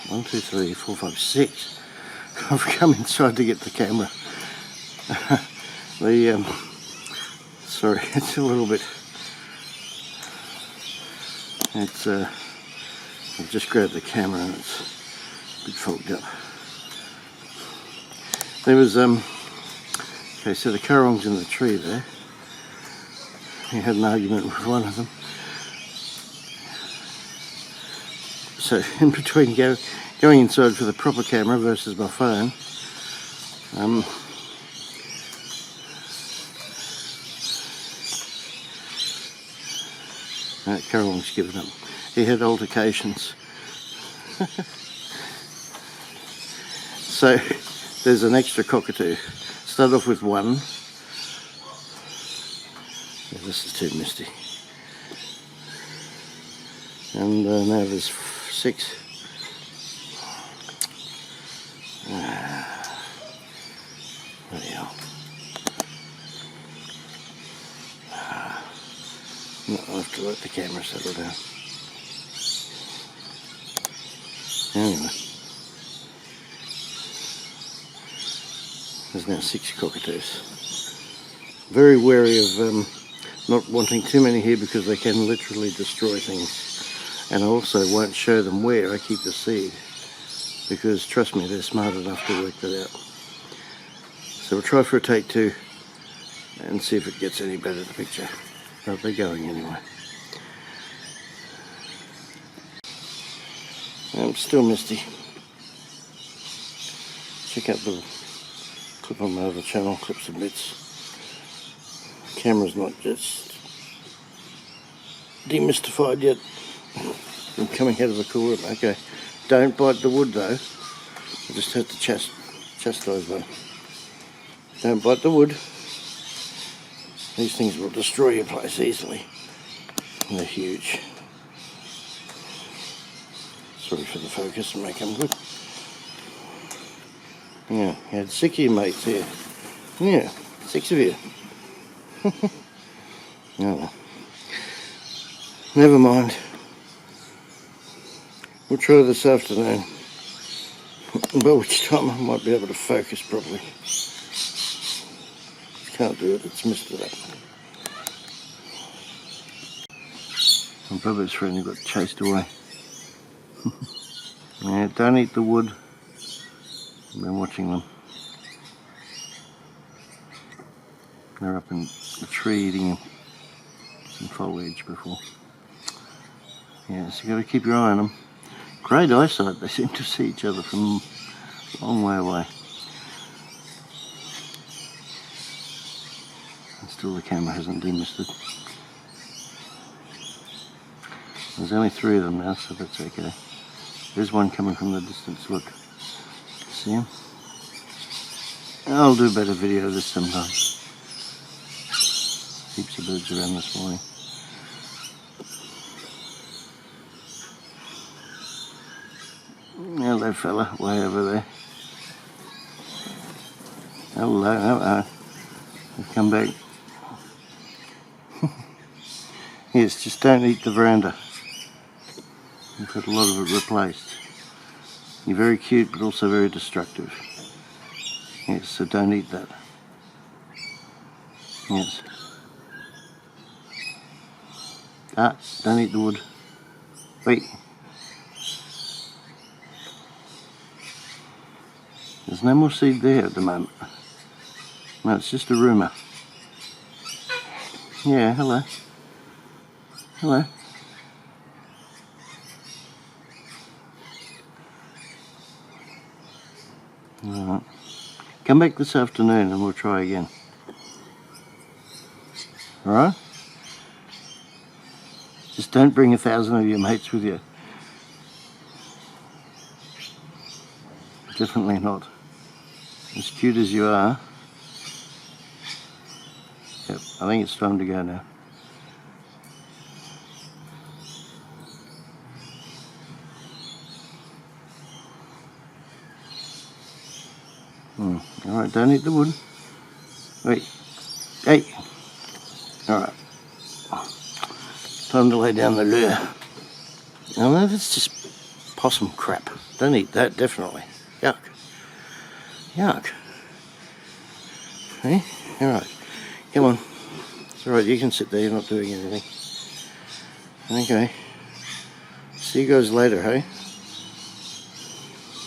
1, 2, 3, 4, 5, 6. I've come inside to get the camera. Sorry, it's a little bit. I've just grabbed the camera and it's a bit fogged up. There was okay, so the currawong's in the tree there. He had an argument with one of them. So in between going inside for the proper camera versus my phone, currawong's given up. He had altercations. So there's an extra cockatoo. Start off with 1. Yeah, this is too misty. And now there's 6. There you are. I'll have to let the camera settle down. Anyway, there's now 6 cockatoos. Very wary of not wanting too many here because they can literally destroy things. And I also won't show them where I keep the seed because trust me, they're smart enough to work that out. So we'll try for a take 2 and see if it gets any better, the picture. But they're going anyway. Still misty. Check out the clip on my other channel, Clips and Bits. Camera's not just demystified yet. I'm coming out of the cooler. Okay, don't bite the wood though. I just have to chastise them. Don't bite the wood. These things will destroy your place easily. And they're huge. Sorry for the focus and make them good. Yeah, you had 6 of your mates here. Yeah, 6 of you. Oh well. Never mind. We'll try this afternoon. By which time I might be able to focus properly. Can't do it, it's missed it up. My brother's friend got chased away. Yeah, don't eat the wood. I've been watching them. They're up in the tree eating some foliage before. Yeah, so you got to keep your eye on them. Great eyesight, they seem to see each other from a long way away. And still the camera hasn't demisted. There's only 3 of them now, so that's okay. There's one coming from the distance, look. See him? I'll do a better video of this sometime. Heaps of birds around this morning. Hello fella, way over there. Hello, hello. He's come back. Yes, just don't eat the veranda. We've got a lot of it replaced. You're very cute, but also very destructive. Yes, so don't eat that. Yes. Ah, don't eat the wood. Wait. There's no more seed there at the moment. No, it's just a rumour. Yeah, hello. Hello. Alright. Come back this afternoon and we'll try again. Alright? Just don't bring 1,000 of your mates with you. Definitely not. As cute as you are. Yep, I think it's time to go now. Alright, don't eat the wood. Wait. Hey! Alright. Time to lay down the lure. Now that's just possum crap. Don't eat that, definitely. Yuck. Yuck. Hey? Alright. Come on. It's alright, you can sit there, you're not doing anything. Okay. See you guys later, hey?